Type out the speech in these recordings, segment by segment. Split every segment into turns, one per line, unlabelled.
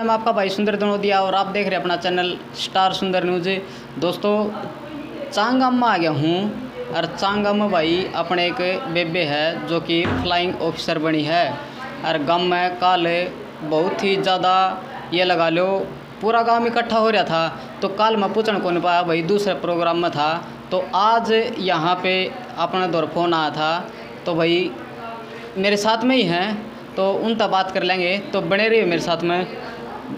मैं आपका भाई सुंदर दनोदिया और आप देख रहे हैं अपना चैनल स्टार सुंदर न्यूज़। दोस्तों चांगम में आ गया हूँ और चांगम में भाई अपने एक बेबे है जो कि फ्लाइंग ऑफिसर बनी है। और गाँव में कल बहुत ही ज़्यादा ये लगा लो पूरा गांव इकट्ठा हो रहा था। तो कल मैं पूछने को नहीं पाया भाई, दूसरे प्रोग्राम में था। तो आज यहाँ पे अपना दौर फोन आया था तो भाई मेरे साथ में ही हैं तो उन तक बात कर लेंगे। तो बने रहिए मेरे साथ में।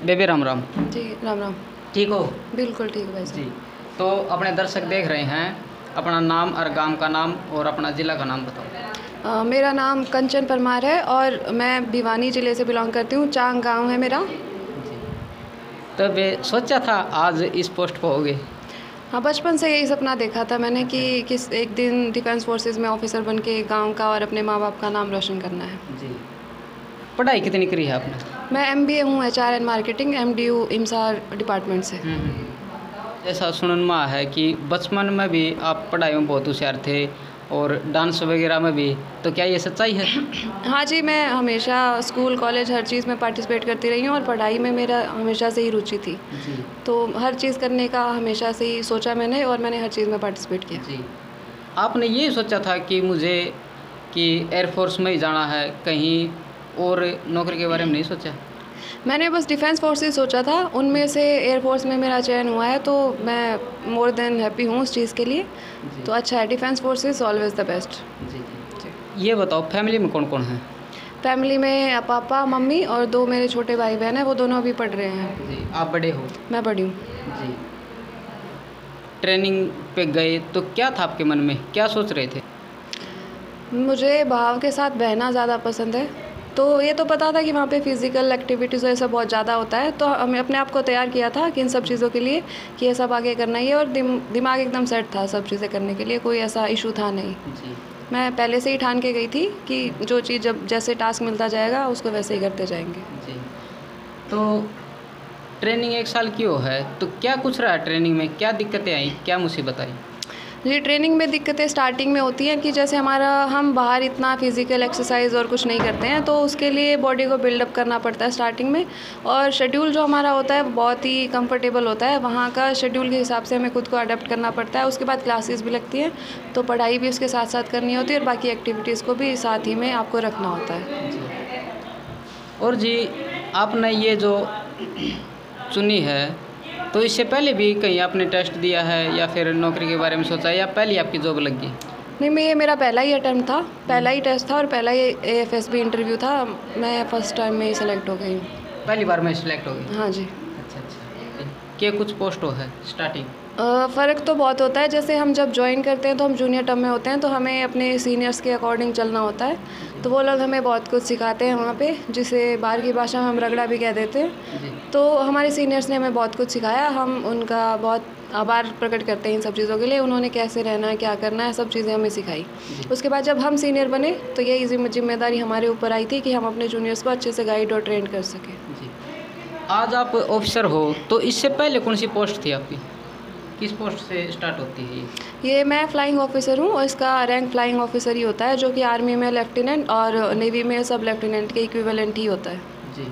बेबी राम राम।
जी राम राम।
ठीक हो?
बिल्कुल ठीक भाई
जी। तो अपने दर्शक देख रहे हैं, अपना नाम और गांव का नाम और अपना ज़िला का नाम बताओ।
मेरा नाम कंचन परमार है और मैं भिवानी ज़िले से बिलोंग करती हूँ। चांग गांव है मेरा।
जी। तो वे सोचा था आज इस पोस्ट पर होगे?
हाँ, बचपन से यही सपना देखा था मैंने कि किस एक दिन डिफेंस फोर्सेस में ऑफिसर बन के गाँव का और अपने माँ बाप का नाम रोशन करना है।
जी। पढ़ाई कितनी करी है आपने?
मैं MBA हूँ HR and marketing, MDU IMSAR department से।
ऐसा सुनने में है कि बचपन में भी आप पढ़ाई में बहुत होशियार थे और डांस वगैरह में भी, तो क्या ये सच्चाई है?
हाँ जी, मैं हमेशा स्कूल कॉलेज हर चीज़ में पार्टिसिपेट करती रही हूँ और पढ़ाई में मेरा हमेशा से ही रुचि थी।
जी।
तो हर चीज़ करने का हमेशा से ही सोचा मैंने और मैंने हर चीज़ में पार्टिसिपेट किया।
जी। आपने ये सोचा था कि मुझे कि एयरफोर्स में ही जाना है, कहीं और नौकरी के बारे में नहीं सोचा?
मैंने बस डिफेंस फोर्सेस सोचा था, उनमें से एयरफोर्स में मेरा चयन हुआ है तो मैं मोर देन हैप्पी हूँ उस चीज़ के लिए। तो अच्छा है, defence forces always the best.
जी जी। ये बताओ फैमिली में कौन कौन है?
फैमिली में पापा मम्मी और 2 मेरे छोटे भाई बहन हैं, वो दोनों अभी पढ़ रहे हैं।
जी। आप बड़े हो?
मैं बड़ी हूँ।
जी। ट्रेनिंग पे गए तो क्या था आपके मन में, क्या सोच रहे थे?
मुझे भाव के साथ बहना ज़्यादा पसंद है, तो ये तो पता था कि वहाँ पे फिज़िकल एक्टिविटीज़ ऐसा बहुत ज़्यादा होता है, तो हमें अपने आप को तैयार किया था कि इन सब चीज़ों के लिए कि ये सब आगे करना ही है और दिमाग एकदम सेट था सब चीज़ें करने के लिए, कोई ऐसा इशू था नहीं।
जी।
मैं पहले से ही ठान के गई थी कि जो चीज़ जब जैसे टास्क मिलता जाएगा उसको वैसे ही करते जाएंगे।
जी। तो ट्रेनिंग 1 साल की हो है तो क्या कुछ रहा ट्रेनिंग में, क्या दिक्कतें आई, क्या मुसीबत आई?
जी, ट्रेनिंग में दिक्कतें स्टार्टिंग में होती हैं कि जैसे हम बाहर इतना फिज़िकल एक्सरसाइज और कुछ नहीं करते हैं, तो उसके लिए बॉडी को बिल्डअप करना पड़ता है स्टार्टिंग में। और शेड्यूल जो हमारा होता है बहुत ही कंफर्टेबल होता है, वहाँ का शेड्यूल के हिसाब से हमें खुद को अडेप्ट करना पड़ता है। उसके बाद क्लासेस भी लगती हैं, तो पढ़ाई भी उसके साथ साथ करनी होती है और बाकी एक्टिविटीज़ को भी साथ ही में आपको रखना होता है।
और जी आपने ये जो चुनी है तो इससे पहले भी कहीं आपने टेस्ट दिया है या फिर नौकरी के बारे में सोचा है या पहले आपकी जॉब लग गई?
नहीं, ये मेरा पहला ही अटेम्प्ट था, पहला ही टेस्ट था और पहला ही AFSB इंटरव्यू था। मैं फर्स्ट टाइम में ही सेलेक्ट हो गई हूँ।
पहली बार में सिलेक्ट हो गई?
हाँ जी।
अच्छा अच्छा। क्या कुछ पोस्ट हो है स्टार्टिंग?
फ़र्क तो बहुत होता है। जैसे हम जब ज्वाइन करते हैं तो हम जूनियर टर्म में होते हैं, तो हमें अपने सीनियर्स के अकॉर्डिंग चलना होता है। तो वो लोग हमें बहुत कुछ सिखाते हैं वहाँ पे, जिसे बाहर की भाषा में हम रगड़ा भी कह देते हैं। तो हमारे सीनियर्स ने हमें बहुत कुछ सिखाया, हम उनका बहुत आभार प्रकट करते हैं इन सब चीज़ों के लिए। उन्होंने कैसे रहना है, क्या करना है, सब चीज़ें हमें सिखाई। उसके बाद जब हम सीनियर बने तो यही जिम्मेदारी हमारे ऊपर आई थी कि हम अपने जूनियर्स को अच्छे से गाइड और ट्रेन कर सकें।
जी। आज आप ऑफिसर हो तो इससे पहले कौन सी पोस्ट थी आपकी, किस पोस्ट से स्टार्ट होती है
ये मैं फ्लाइंग ऑफिसर हूँ और इसका रैंक फ्लाइंग ऑफिसर ही होता है, जो कि आर्मी में लेफ्टिनेंट और नेवी में सब लेफ्टिनेंट के इक्विवेलेंट ही होता है। जी।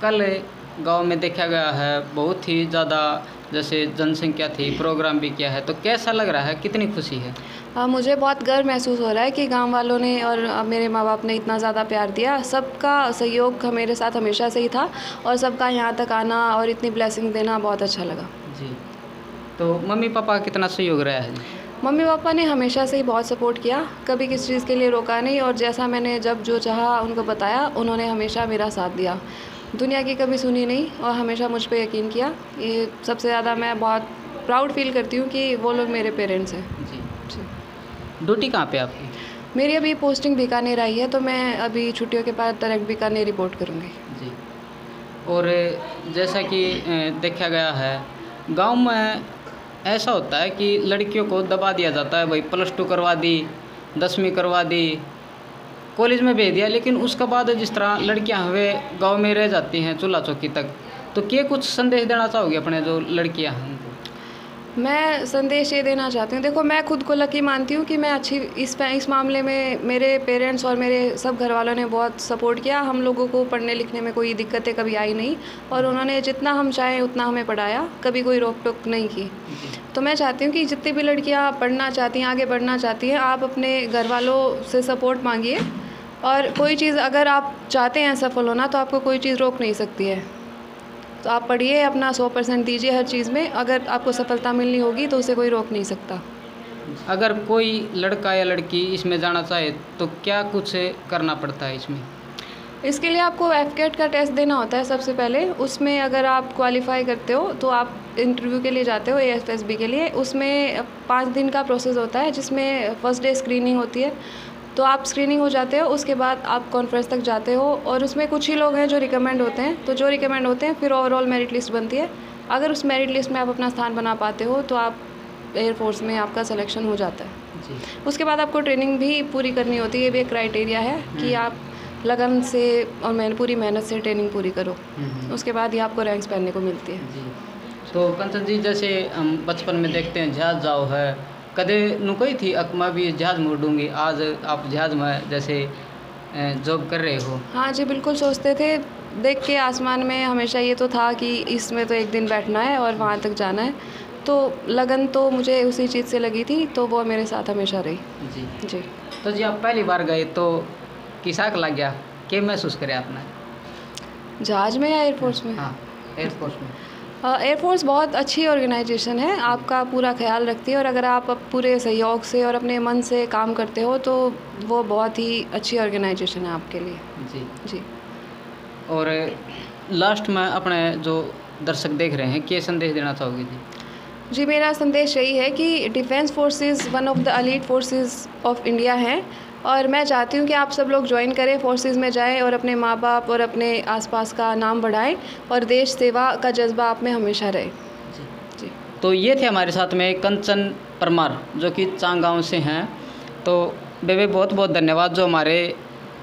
कल गांव में देखा गया है बहुत ही ज़्यादा जैसे जनसंख्या थी, प्रोग्राम भी किया है, तो कैसा लग रहा है, कितनी खुशी है?
मुझे बहुत गर्व महसूस हो रहा है कि गांव वालों ने और मेरे माँ बाप ने इतना ज़्यादा प्यार दिया। सबका सहयोग मेरे साथ हमेशा से ही था और सबका यहाँ तक आना और इतनी ब्लेसिंग देना बहुत अच्छा लगा।
जी। तो मम्मी पापा कितना सहयोग रहा है?
मम्मी पापा ने हमेशा से ही बहुत सपोर्ट किया, कभी किसी चीज़ के लिए रोका नहीं और जैसा मैंने जब जो चाहा उनको बताया, उन्होंने हमेशा मेरा साथ दिया। दुनिया की कभी सुनी नहीं और हमेशा मुझ पे यकीन किया। ये सबसे ज़्यादा मैं बहुत प्राउड फील करती हूँ कि वो लोग मेरे पेरेंट्स हैं।
जी। ड्यूटी कहाँ पे आपकी?
मेरी अभी पोस्टिंग बीकानेर आई है, तो मैं अभी छुट्टियों के बाद डायरेक्ट बीकानेर रिपोर्ट करूँगी।
जी। और जैसा कि देखा गया है गांव में ऐसा होता है कि लड़कियों को दबा दिया जाता है, भाई +2 करवा दी, 10वीं करवा दी, कॉलेज में भेज दिया, लेकिन उसके बाद जिस तरह लड़कियां हमें गांव में रह जाती हैं चूल्हा चौकी तक, तो क्या कुछ संदेश देना चाहोगे अपने जो लड़कियां हैं उनको?
मैं संदेश ये देना चाहती हूँ, देखो मैं खुद को लकी मानती हूँ कि मैं अच्छी इस मामले में मेरे पेरेंट्स और मेरे सब घर वालों ने बहुत सपोर्ट किया। हम लोगों को पढ़ने लिखने में कोई दिक्कतें कभी आई नहीं और उन्होंने जितना हम चाहें उतना हमें पढ़ाया, कभी कोई रोक टोक नहीं की। तो मैं चाहती हूँ कि जितनी भी लड़कियाँ पढ़ना चाहती हैं, आगे बढ़ना चाहती हैं, आप अपने घर वालों से सपोर्ट मांगिए और कोई चीज़ अगर आप चाहते हैं सफल होना तो आपको कोई चीज़ रोक नहीं सकती है। तो आप पढ़िए, अपना 100% दीजिए हर चीज़ में, अगर आपको सफलता मिलनी होगी तो उसे कोई रोक नहीं सकता।
अगर कोई लड़का या लड़की इसमें जाना चाहे तो क्या कुछ करना पड़ता है इसमें?
इसके लिए आपको एफकेट का टेस्ट देना होता है सबसे पहले। उसमें अगर आप क्वालिफाई करते हो तो आप इंटरव्यू के लिए जाते हो AFSB के लिए। उसमें 5 दिन का प्रोसेस होता है जिसमें फर्स्ट डे स्क्रीनिंग होती है, तो आप स्क्रीनिंग हो जाते हो, उसके बाद आप कॉन्फ्रेंस तक जाते हो और उसमें कुछ ही लोग हैं जो रिकमेंड होते हैं। तो जो रिकमेंड होते हैं फिर ओवरऑल मेरिट लिस्ट बनती है। अगर उस मेरिट लिस्ट में आप अपना स्थान बना पाते हो तो आप एयरफोर्स में आपका सिलेक्शन हो जाता है जी। उसके बाद आपको ट्रेनिंग भी पूरी करनी होती है, ये भी एक क्राइटेरिया है कि आप लगन से और पूरी मेहनत से ट्रेनिंग पूरी करो, उसके बाद ही आपको रैंक्स पहनने को मिलती है
जी। तो कंचन जी, जैसे हम बचपन में देखते हैं जहाज जाओ है, कदे नुकई थी अकमा भी जहाज में उड़ूंगी, आज आप जहाज में जैसे जॉब कर रहे हो?
हाँ जी, बिल्कुल सोचते थे, देख के आसमान में हमेशा ये तो था कि इसमें तो एक दिन बैठना है और वहाँ तक जाना है। तो लगन तो मुझे उसी चीज़ से लगी थी, तो वो मेरे साथ हमेशा रही
जी
जी।
तो जी आप पहली बार गए तो किसा लग गया, क्या महसूस करे आपने?
जहाज में या एयरफोर्स में?
हाँ, एयरफोर्स में।
एयरफोर्स बहुत अच्छी ऑर्गेनाइजेशन है, आपका पूरा ख्याल रखती है और अगर आप पूरे सहयोग से और अपने मन से काम करते हो तो वो बहुत ही अच्छी ऑर्गेनाइजेशन है आपके लिए
जी
जी।
और लास्ट में अपने जो दर्शक देख रहे हैं, क्या संदेश देना चाहोगे जी?
जी, मेरा संदेश यही है कि defence forces one of the elite forces of India हैं और मैं चाहती हूँ कि आप सब लोग ज्वाइन करें, फोर्सेस में जाएं और अपने माँ बाप और अपने आसपास का नाम बढ़ाएं और देश सेवा का जज्बा आप में हमेशा रहे जी।
तो ये थे हमारे साथ में कंचन परमार जो कि चांग गाँव से हैं। तो बेबे बहुत बहुत धन्यवाद जो हमारे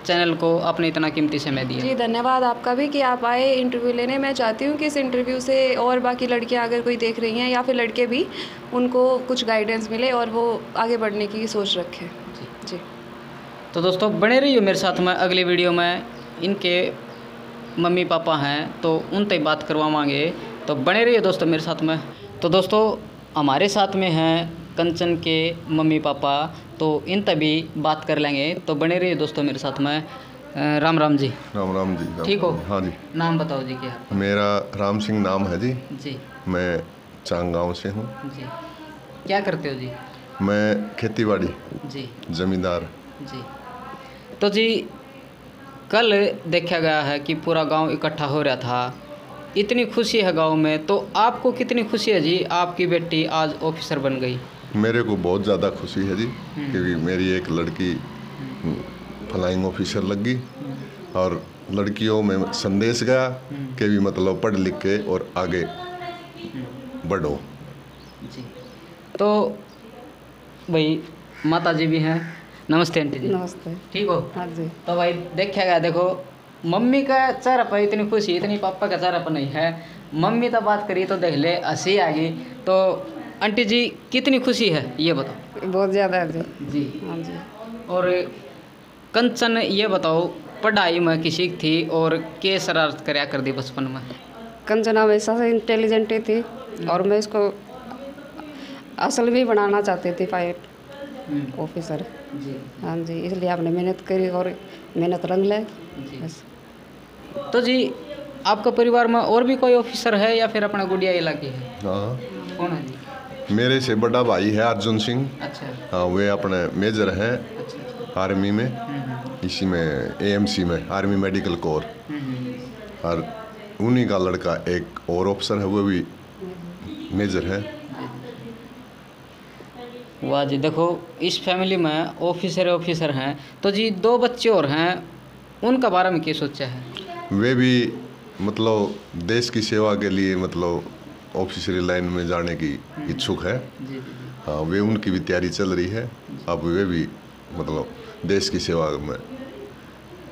चैनल को आपने इतना कीमती समय दिया।
जी, धन्यवाद आपका भी कि आप आए इंटरव्यू लेने। मैं चाहती हूँ कि इस इंटरव्यू से और बाकी लड़कियाँ अगर कोई देख रही हैं या फिर लड़के भी, उनको कुछ गाइडेंस मिले और वो आगे बढ़ने की सोच रखें जी।
तो दोस्तों बने रहिए मेरे साथ में, अगली वीडियो में इनके मम्मी पापा हैं तो उन तक बात करवाएंगे, तो बने रहिए दोस्तों मेरे साथ में। तो दोस्तों हमारे साथ में हैं कंचन के मम्मी पापा, तो इन तभी बात कर लेंगे, तो बने रहिए दोस्तों मेरे साथ में। राम राम जी।
राम राम जी।
ठीक हो?
हाँ जी।
नाम बताओ जी क्या?
मेरा राम सिंह नाम है जी।
जी।
मैं चांग गाँव से हूँ
जी। क्या करते हो जी?
मैं खेतीबाड़ी
जी।
जमींदार
जी। तो जी कल देखा गया है कि पूरा गांव इकट्ठा हो रहा था, इतनी खुशी है गांव में, तो आपको कितनी खुशी है जी आपकी बेटी आज ऑफिसर बन गई?
मेरे को बहुत ज़्यादा खुशी है जी, क्योंकि मेरी एक लड़की फ्लाइंग ऑफिसर लग गई और लड़कियों में संदेश गया कि भी मतलब पढ़ लिख के और आगे बढ़ो
जी। तो भाई माता जी भी हैं। नमस्ते आंटी जी।
नमस्ते।
ठीक हो?
हाँ जी।
तो भाई देखा गया, देखो मम्मी का चेहरा पर इतनी खुशी, इतनी पापा का चेहरा पर नहीं है। मम्मी तो बात करी तो देख ले हंसी आ गई, तो आंटी जी कितनी खुशी है ये बताओ?
बहुत ज़्यादा है जी।
जी।
हाँ जी।
और कंचन ये बताओ, पढ़ाई में किसी थी और के शरारत कराया कर दी बचपन में?
कंचन हमेशा से इंटेलिजेंट ही थी और मैं इसको असल में बनाना चाहती थी पायलट ऑफिसर
जी।
हाँ जी, इसलिए आपने मेहनत करी और मेहनत रंग ले बस।
तो जी आपका परिवार में और भी कोई ऑफिसर है या फिर अपना गुड़िया इलाके है?
हाँ,
कौन है जी?
मेरे से बड़ा भाई है अर्जुन सिंह।
अच्छा।
हाँ, वे अपने मेजर हैं
अच्छा।
आर्मी में, इसी में AMC में, आर्मी मेडिकल कोर। और उन्हीं का लड़का एक और ऑफिसर है, वो भी मेजर है।
वाह जी, देखो इस फैमिली में ऑफिसर हैं। तो जी 2 बच्चे और हैं, उनका बारे में क्या सोचा है?
वे भी मतलब देश की सेवा के लिए मतलब ऑफिसरी लाइन में जाने की इच्छुक है।
जी।
हाँ, वे उनकी भी तैयारी चल रही है। अब वे भी मतलब देश की सेवा में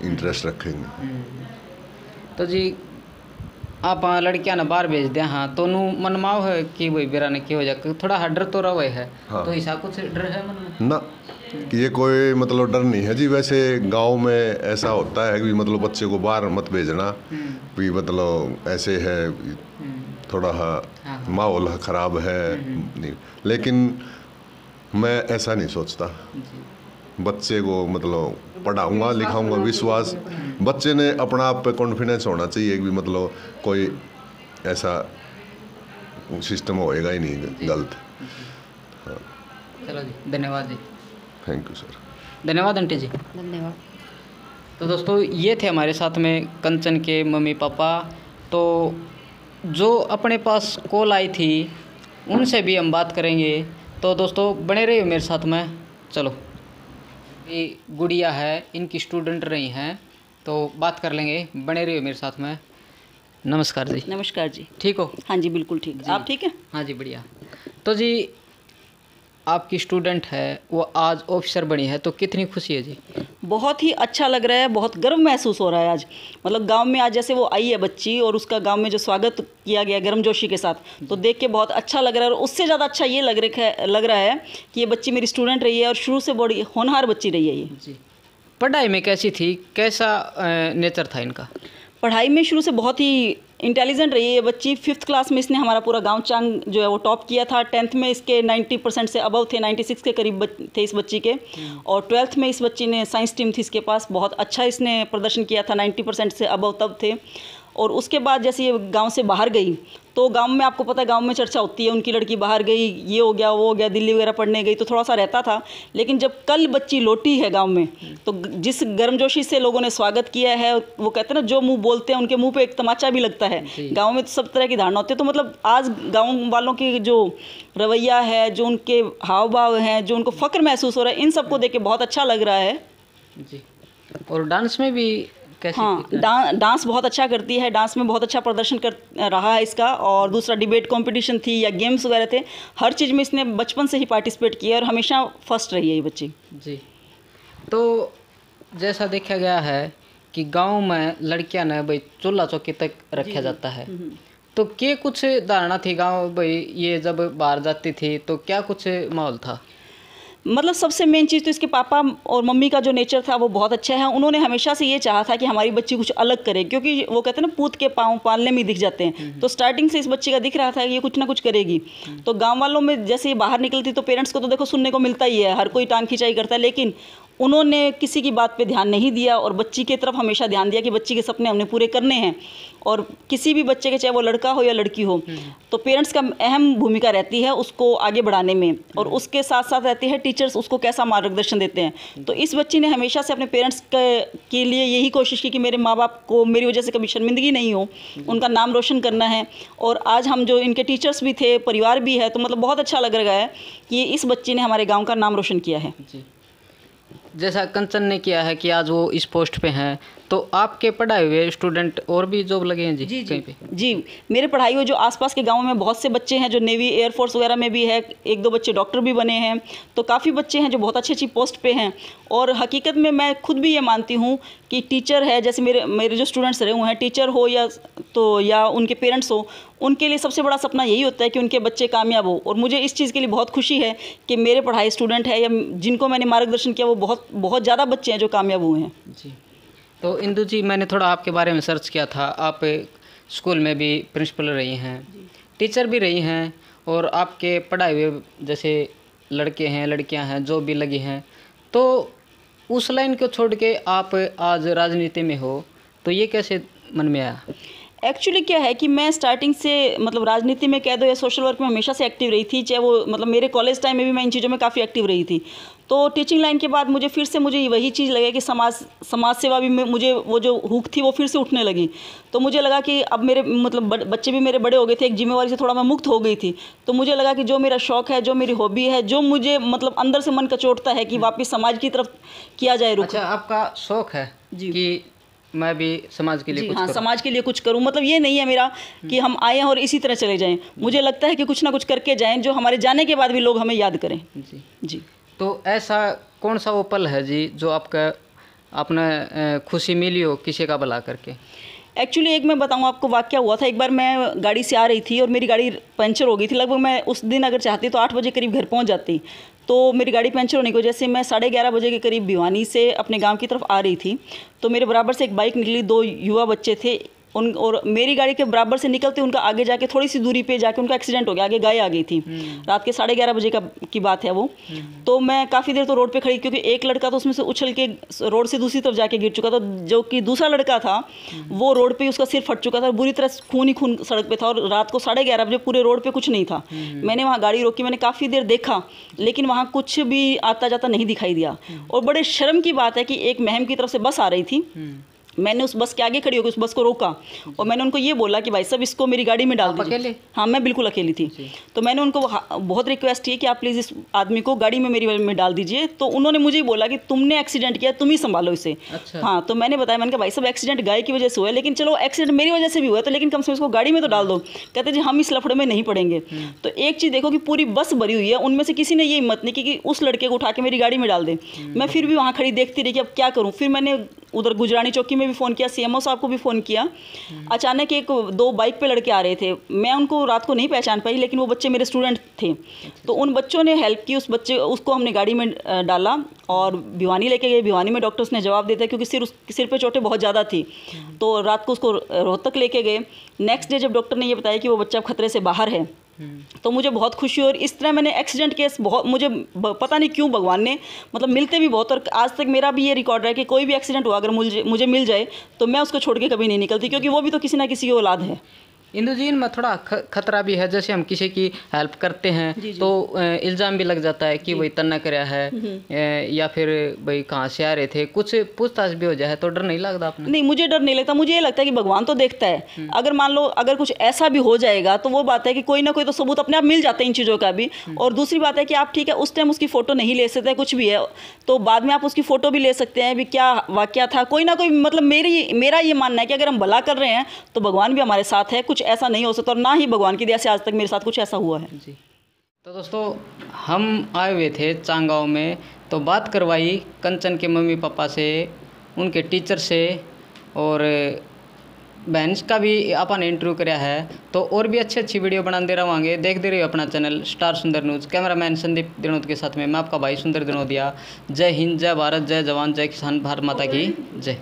इंटरेस्ट रखेंगे।
तो जी आप लड़कियां ना बाहर भेज दें हाँ तो नू मनमाव है कि भाई बेरा ने की हो जाए थोड़ा डर तो रहा है।
हाँ।
तो ऐसा कुछ डर है मन में
ना कि ये कोई मतलब डर नहीं है जी। वैसे गांव में ऐसा होता है कि मतलब बच्चे को बाहर मत भेजना भी मतलब ऐसे है थोड़ा माहौल ख़राब है नहीं, लेकिन मैं ऐसा नहीं सोचता। बच्चे को मतलब पढ़ाऊंगा लिखाऊंगा, विश्वास बच्चे ने अपना आप पे कॉन्फिडेंस होना चाहिए कि मतलब कोई ऐसा सिस्टम होएगा ही नहीं गलत। हाँ।
चलो जी धन्यवाद जी।
Thank you sir.
धन्यवाद आंटी जी।
धन्यवाद।
तो दोस्तों ये थे हमारे साथ में कंचन के मम्मी पापा। तो जो अपने पास कॉल आई थी उनसे भी हम बात करेंगे। तो दोस्तों बने रहिए मेरे साथ में। चलो ये गुड़िया है इनकी स्टूडेंट रही हैं तो बात कर लेंगे। बने रहिए मेरे साथ में। नमस्कार जी।
नमस्कार जी।
ठीक हो?
हाँ जी बिल्कुल ठीक। आप ठीक है?
हाँ जी बढ़िया। तो जी आपकी स्टूडेंट है वो आज ऑफिसर बनी है तो कितनी खुशी है जी?
बहुत ही अच्छा लग रहा है, बहुत गर्व महसूस हो रहा है आज। मतलब गांव में आज जैसे वो आई है बच्ची और उसका गांव में जो स्वागत किया गया गर्मजोशी के साथ, तो देख के बहुत अच्छा लग रहा है। और उससे ज़्यादा अच्छा ये लग रहा है कि ये बच्ची मेरी स्टूडेंट रही है और शुरू से बड़ी होनहार बच्ची रही है ये
जी। पढ़ाई में कैसी थी, कैसा नेचर था इनका?
पढ़ाई में शुरू से बहुत ही इंटेलिजेंट रही है ये बच्ची। 5th क्लास में इसने हमारा पूरा गांव चांग जो है वो टॉप किया था। 10th में इसके 90% से अबव थे, 96 के करीब थे इस बच्ची के। और 12th में इस बच्ची ने साइंस टीम थी इसके पास, बहुत अच्छा इसने प्रदर्शन किया था, 90% से अबव तब थे। और उसके बाद जैसे ये गांव से बाहर गई तो गांव में आपको पता है गांव में चर्चा होती है उनकी लड़की बाहर गई, ये हो गया वो हो गया, दिल्ली वगैरह पढ़ने गई, तो थोड़ा सा रहता था। लेकिन जब कल बच्ची लौटी है गांव में तो जिस गर्मजोशी से लोगों ने स्वागत किया है, वो कहते हैं ना जो मुंह बोलते हैं उनके मुंह पे एक तमाचा भी लगता है। गाँव में तो सब तरह की धारणा होती है। तो मतलब आज गाँव वालों की जो रवैया है, जो उनके हाव भाव हैं, जो उनको फ़ख्र महसूस हो रहा है, इन सबको देख के बहुत अच्छा लग रहा है
जी। और डांस में भी कैसी?
हाँ डांस बहुत अच्छा करती है, डांस में बहुत अच्छा प्रदर्शन कर रहा है इसका। और दूसरा डिबेट कंपटीशन थी या गेम्स वगैरह थे, हर चीज़ में इसने बचपन से ही पार्टिसिपेट किया और हमेशा फर्स्ट रही है ये बच्ची
जी। तो जैसा देखा गया है कि गांव में लड़कियां ने भाई चूल्हा चौकी तक रखा जाता है, तो क्या कुछ धारणा थी गांव भाई ये जब बाहर जाती थी तो क्या कुछ माहौल था?
मतलब सबसे मेन चीज़ तो इसके पापा और मम्मी का जो नेचर था वो बहुत अच्छा है। उन्होंने हमेशा से ये चाहा था कि हमारी बच्ची कुछ अलग करे, क्योंकि वो कहते हैं ना पूत के पाँव पालने में दिख जाते हैं। तो स्टार्टिंग से इस बच्ची का दिख रहा था कि ये कुछ ना कुछ करेगी। तो गांव वालों में जैसे ये बाहर निकलती तो पेरेंट्स को तो देखो सुनने को मिलता ही है, हर कोई टांग खिंचाई करता है, लेकिन उन्होंने किसी की बात पे ध्यान नहीं दिया और बच्ची की तरफ हमेशा ध्यान दिया कि बच्ची के सपने हमने पूरे करने हैं। और किसी भी बच्चे के, चाहे वो लड़का हो या लड़की हो, तो पेरेंट्स का अहम भूमिका रहती है उसको आगे बढ़ाने में, और उसके साथ साथ रहती है टीचर्स उसको कैसा मार्गदर्शन देते हैं। तो इस बच्ची ने हमेशा से अपने पेरेंट्स के लिए यही कोशिश की कि मेरे माँ बाप को मेरी वजह से कभी शर्मिंदगी नहीं हो, उनका नाम रोशन करना है। और आज हम जो इनके टीचर्स भी थे, परिवार भी है, तो मतलब बहुत अच्छा लग रहा है कि इस बच्ची ने हमारे गाँव का नाम रोशन किया है
जी। जैसा कंचन ने किया है कि आज वो इस पोस्ट पे हैं, तो आपके पढ़ाए हुए स्टूडेंट और भी जॉब लगे हैं जी?
जी
कहीं पे?
जी, मेरे पढ़ाई हुए जो आसपास के गांव में बहुत से बच्चे हैं जो नेवी एयरफोर्स वगैरह में भी है, 1-2 बच्चे डॉक्टर भी बने हैं। तो काफ़ी बच्चे हैं जो बहुत अच्छी अच्छी पोस्ट पे हैं। और हकीकत में मैं खुद भी ये मानती हूँ कि टीचर है, जैसे मेरे जो स्टूडेंट्स रहे हुए हैं, टीचर हो या उनके पेरेंट्स हो, उनके लिए सबसे बड़ा सपना यही होता है कि उनके बच्चे कामयाब हो। और मुझे इस चीज़ के लिए बहुत खुशी है कि मेरे पढ़ाए स्टूडेंट है या जिनको मैंने मार्गदर्शन किया वो बहुत बहुत ज़्यादा बच्चे हैं जो कामयाब हुए हैं
जी। तो इंदु जी, मैंने थोड़ा आपके बारे में सर्च किया था। आप स्कूल में भी प्रिंसिपल रही हैं, टीचर भी रही हैं, और आपके पढ़ाए हुए जैसे लड़के हैं लड़कियां हैं जो भी लगी हैं, तो उस लाइन को छोड़ के आप आज राजनीति में हो, तो ये कैसे मन में आया?
एक्चुअली क्या है कि मैं स्टार्टिंग से मतलब राजनीति में कह दो या सोशल वर्क में हमेशा से एक्टिव रही थी। चाहे वो मतलब मेरे कॉलेज टाइम में भी मैं इन चीज़ों में काफ़ी एक्टिव रही थी। तो टीचिंग लाइन के बाद मुझे वही चीज़ लगे कि समाज सेवा भी मुझे वो जो हुक थी वो फिर से उठने लगी। तो मुझे लगा कि अब मेरे मतलब बच्चे भी मेरे बड़े हो गए थे, एक जिम्मेवारी से थोड़ा मैं मुक्त हो गई थी। तो मुझे लगा कि जो मेरा शौक़ है, जो मेरी हॉबी है, जो मुझे मतलब अंदर से मन कचोटता है कि वापस समाज की तरफ किया जाए रुख।
अच्छा, आपका शौक़ है
जी
कि मैं भी समाज के लिए कुछ करूं?
समाज के लिए कुछ करूं। मतलब ये नहीं है मेरा कि हम आए हैं और इसी तरह चले जाएं। मुझे लगता है कि कुछ ना कुछ करके जाएं जो हमारे जाने के बाद भी लोग हमें याद करें
जी
जी।
तो ऐसा कौन सा वो पल है जी जो आपने खुशी मिली हो किसी का भला करके?
एक्चुअली एक मैं बताऊँ आपको वाक़या हुआ था। एक बार मैं गाड़ी से आ रही थी और मेरी गाड़ी पंचर हो गई थी। लगभग मैं उस दिन अगर चाहती तो 8 बजे करीब घर पहुंच जाती। तो मेरी गाड़ी पंचर होने की वजह से मैं 11:30 बजे के करीब भिवानी से अपने गांव की तरफ आ रही थी। तो मेरे बराबर से एक बाइक निकली, 2 युवा बच्चे थे उन, और मेरी गाड़ी के बराबर से निकलते उनका आगे जाके थोड़ी सी दूरी पे जाके उनका एक्सीडेंट हो गया, आगे गाय आ गई थी। रात के 11:30 बजे की बात है वो। तो मैं काफ़ी देर तो रोड पे खड़ी, क्योंकि एक लड़का तो उसमें से उछल के रोड से दूसरी तरफ जाके गिर चुका था, जो कि दूसरा लड़का था वो रोड पे उसका सिर फट चुका था, बुरी तरह खून ही खून सड़क पे था। और रात को 11:30 बजे पूरे रोड पे कुछ नहीं था। मैंने वहाँ गाड़ी रोकी, मैंने काफ़ी देर देखा, लेकिन वहाँ कुछ भी आता जाता नहीं दिखाई दिया। और बड़े शर्म की बात है कि एक महम की तरफ से बस आ रही थी, मैंने उस बस के आगे खड़ी होकर उस बस को रोका और मैंने उनको ये बोला कि भाई साहब इसको मेरी गाड़ी में डाल दीजिए।
अकेले?
हाँ, मैं बिल्कुल अकेली थी। तो मैंने उनको बहुत रिक्वेस्ट की कि आप प्लीज़ इस आदमी को गाड़ी में मेरी में डाल दीजिए। तो उन्होंने मुझे ही बोला कि तुमने एक्सीडेंट किया, तुम ही संभालो इसे।
अच्छा।
हाँ, तो मैंने बताया, मैंने कहा भाई साहब एक्सीडेंट गाय की वजह से हुआ है, लेकिन चलो एक्सीडेंट मेरी वजह से भी हुआ है, तो लेकिन कम से कम इसको गाड़ी में तो डाल दो। कहते जी हम इस लफड़े में नहीं पड़ेंगे। तो एक चीज़ देखो कि पूरी बस भरी हुई है, उनमें से किसी ने ये हिम्मत नहीं की कि उस लड़के को उठा के मेरी गाड़ी में डाल दे। मैं फिर भी वहाँ खड़ी देखती रही कि अब क्या करूँ। फिर मैंने उधर गुजरानी चौकी में भी फ़ोन किया, CMO साहब को भी फ़ोन किया। अचानक 2 बाइक पे लड़के आ रहे थे, मैं उनको रात को नहीं पहचान पाई, लेकिन वो बच्चे मेरे स्टूडेंट थे। तो उन बच्चों ने हेल्प की, उसको हमने गाड़ी में डाला और भिवानी लेके गए। भिवानी में डॉक्टर्स ने जवाब देता क्योंकि सिर पे चोटें बहुत ज़्यादा थी। तो रात को उसको रोहतक लेके गए। नेक्स्ट डे जब डॉक्टर ने ये बताया कि वो बच्चा खतरे से बाहर है, तो मुझे बहुत खुशी हुई। और इस तरह मैंने एक्सीडेंट केस बहुत, मुझे पता नहीं क्यों भगवान ने मतलब मिलते भी बहुत। और आज तक मेरा भी ये रिकॉर्ड है कि कोई भी एक्सीडेंट हुआ अगर मुझे मिल जाए तो मैं उसको छोड़ के कभी नहीं निकलती, क्योंकि वो भी तो किसी ना किसी की औलाद है।
इंदु जी, इनमें थोड़ा खतरा भी है। जैसे हम किसी की हेल्प करते हैं तो इल्ज़ाम भी लग जाता है कि भाई तन्ना कराया है या फिर भाई कहाँ से आ रहे थे, कुछ पूछताछ भी हो जाए तो डर नहीं लगता आपने?
नहीं, मुझे डर नहीं लगता। मुझे ये लगता है कि भगवान तो देखता है। अगर मान लो अगर कुछ ऐसा भी हो जाएगा तो वो बात है कि कोई ना कोई तो सबूत अपने आप मिल जाते हैं इन चीज़ों का भी। और दूसरी बात है कि आप ठीक है उस टाइम उसकी फ़ोटो नहीं ले सकते, कुछ भी है तो बाद में आप उसकी फ़ोटो भी ले सकते हैं भी क्या वाक़या था। कोई ना कोई मतलब मेरा ये मानना है कि अगर हम भला कर रहे हैं तो भगवान भी हमारे साथ है। कुछ ऐसा नहीं हो सकता और ना ही भगवान की दया से आज तक मेरे साथ कुछ ऐसा हुआ है।
जी। तो दोस्तों, हम आए हुए थे चांग गाँव में, तो बात करवाई कंचन के मम्मी पापा से, उनके टीचर से, और बहन का भी अपन इंटरव्यू कराया है। तो और भी अच्छी वीडियो बनाते रहेंगे। देखते रहिए अपना चैनल स्टार सुंदर न्यूज़। कैमरामैन संदीप दिनोद के साथ में मैं आपका भाई सुंदर दिनोदिया। जय हिंद, जय भारत, जय जवान, जय किसान, भारत माता की जय।